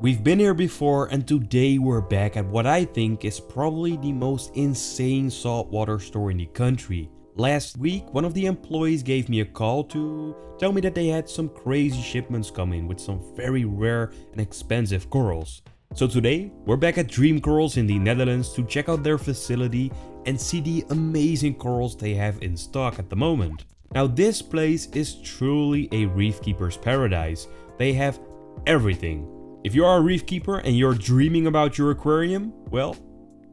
We've been here before, and today we're back at what I think is probably the most insane saltwater store in the country. Last week, one of the employees gave me a call to tell me that they had some crazy shipments come in with some very rare and expensive corals. So today, we're back at Dream Corals in the Netherlands to check out their facility and see the amazing corals they have in stock at the moment. Now this place is truly a reef keeper's paradise. They have everything. If you are a reef keeper and you're dreaming about your aquarium, well,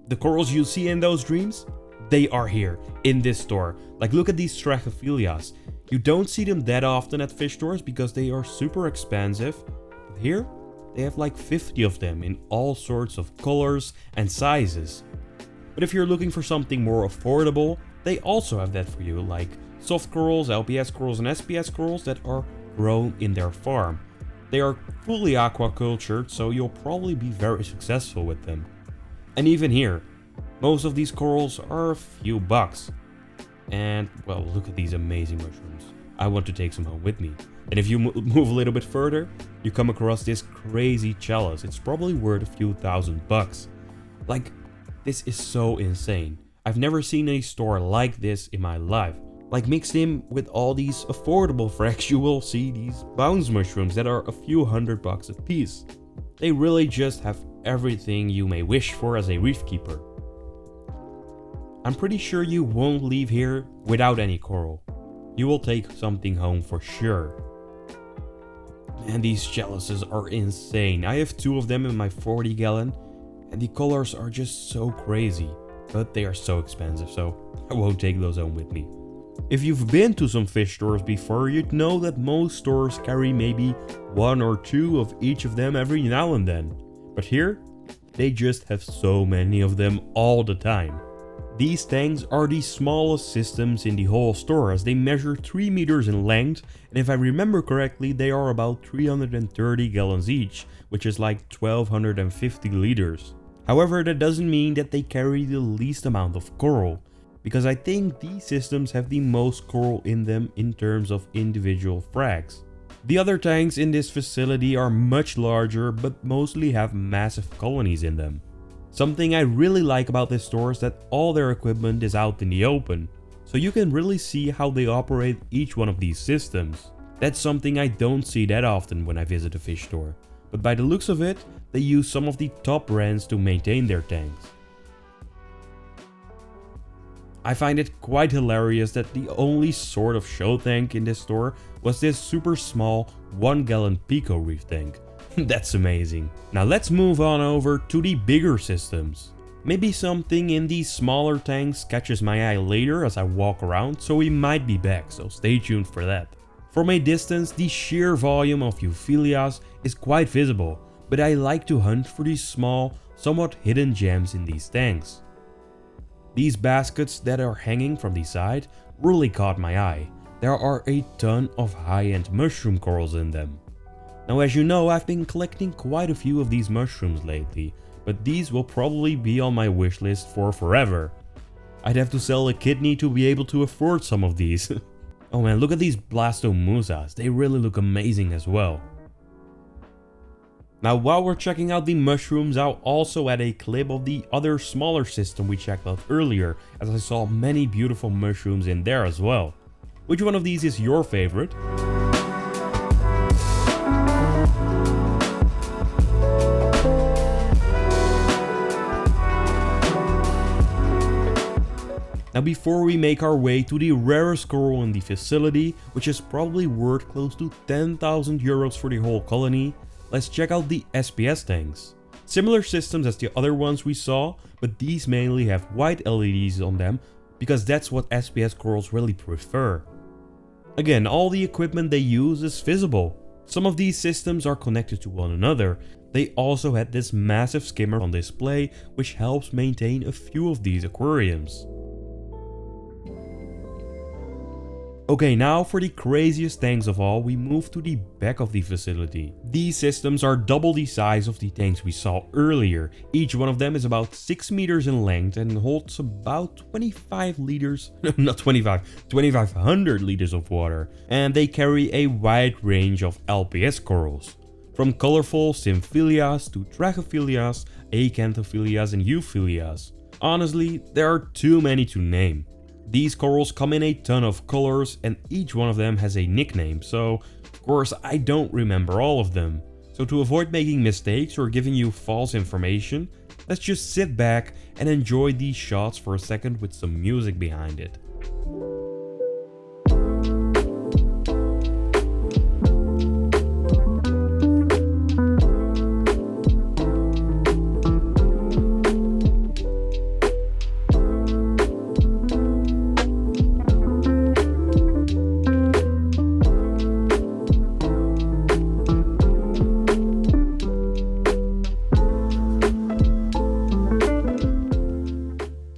the corals you see in those dreams, they are here in this store. Like, look at these Strachophilias. You don't see them that often at fish stores because they are super expensive. But here, they have like 50 of them in all sorts of colors and sizes. But if you're looking for something more affordable, they also have that for you, like soft corals, LPS corals and SPS corals that are grown in their farm. They are fully aquacultured, so you'll probably be very successful with them. And even here, most of these corals are a few bucks. And well, look at these amazing mushrooms. I want to take some home with me. And if you move a little bit further, you come across this crazy chalice. It's probably worth a few $1,000s. Like, this is so insane. I've never seen a store like this in my life. Like, mixed in with all these affordable fracks, you will see these bounce mushrooms that are a few $100 a piece. They really just have everything you may wish for as a reef keeper. I'm pretty sure you won't leave here without any coral. You will take something home for sure. Man, these chalices are insane. I have 2 of them in my 40 gallon and the colors are just so crazy. But they are so expensive, so I won't take those home with me. If you've been to some fish stores before, you'd know that most stores carry maybe 1 or 2 of each of them every now and then. But here, they just have so many of them all the time. These tanks are the smallest systems in the whole store, as they measure 3 meters in length, and if I remember correctly, they are about 330 gallons each, which is like 1250 liters. However, that doesn't mean that they carry the least amount of coral, because I think these systems have the most coral in them in terms of individual frags. The other tanks in this facility are much larger, but mostly have massive colonies in them. Something I really like about this store is that all their equipment is out in the open, so you can really see how they operate each one of these systems. That's something I don't see that often when I visit a fish store, but by the looks of it, they use some of the top brands to maintain their tanks. I find it quite hilarious that the only sort of show tank in this store was this super small 1 gallon Pico reef tank. That's amazing. Now let's move on over to the bigger systems. Maybe something in these smaller tanks catches my eye later as I walk around, so we might be back, so stay tuned for that. From a distance, the sheer volume of euphyllias is quite visible, but I like to hunt for these small, somewhat hidden gems in these tanks. These baskets that are hanging from the side really caught my eye. There are a ton of high-end mushroom corals in them. Now, as you know, I've been collecting quite a few of these mushrooms lately, but these will probably be on my wish list for forever. I'd have to sell a kidney to be able to afford some of these. Oh man, look at these blastomusas, they really look amazing as well. Now, while we're checking out the mushrooms, I'll also add a clip of the other smaller system we checked out earlier, as I saw many beautiful mushrooms in there as well. Which one of these is your favorite? Now, before we make our way to the rarest coral in the facility, which is probably worth close to 10,000 euros for the whole colony, let's check out the SPS tanks. Similar systems as the other ones we saw, but these mainly have white LEDs on them because that's what SPS corals really prefer. Again, all the equipment they use is visible. Some of these systems are connected to one another. They also had this massive skimmer on display, which helps maintain a few of these aquariums. Okay, now for the craziest tanks of all, we move to the back of the facility. These systems are double the size of the tanks we saw earlier. Each one of them is about 6 meters in length and holds about 25 liters, not 25, 2500 liters of water. And they carry a wide range of LPS corals. From colorful Symphilias to Trachyphilias, Acanthophilias and Euphilias. Honestly, there are too many to name. These corals come in a ton of colors and each one of them has a nickname, so of course I don't remember all of them. So to avoid making mistakes or giving you false information, let's just sit back and enjoy these shots for a second with some music behind it.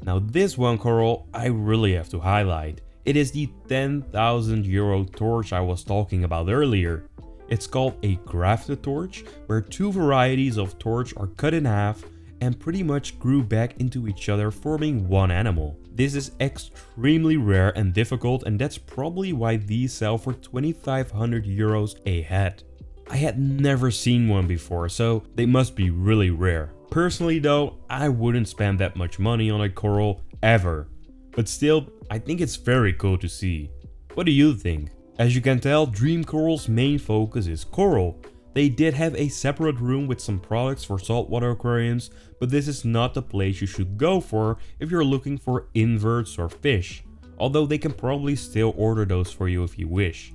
Now this one coral I really have to highlight. It is the 10,000 euro torch I was talking about earlier. It's called a grafted torch, where two varieties of torch are cut in half and pretty much grew back into each other, forming one animal. This is extremely rare and difficult, and that's probably why these sell for 2,500 euros a head. I had never seen one before, so they must be really rare. Personally though, I wouldn't spend that much money on a coral ever. But still, I think it's very cool to see. What do you think? As you can tell, Dream Coral's main focus is coral. They did have a separate room with some products for saltwater aquariums, but this is not the place you should go for if you're looking for inverts or fish. Although they can probably still order those for you if you wish.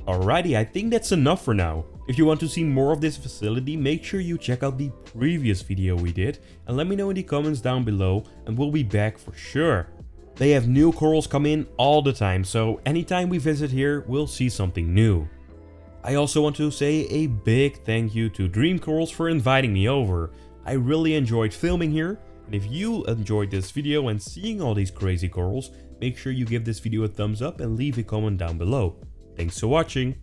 Alrighty, I think that's enough for now. If you want to see more of this facility, make sure you check out the previous video we did and let me know in the comments down below and we'll be back for sure. They have new corals come in all the time, so anytime we visit here, we'll see something new. I also want to say a big thank you to Dream Corals for inviting me over. I really enjoyed filming here, and if you enjoyed this video and seeing all these crazy corals, make sure you give this video a thumbs up and leave a comment down below. Thanks for watching.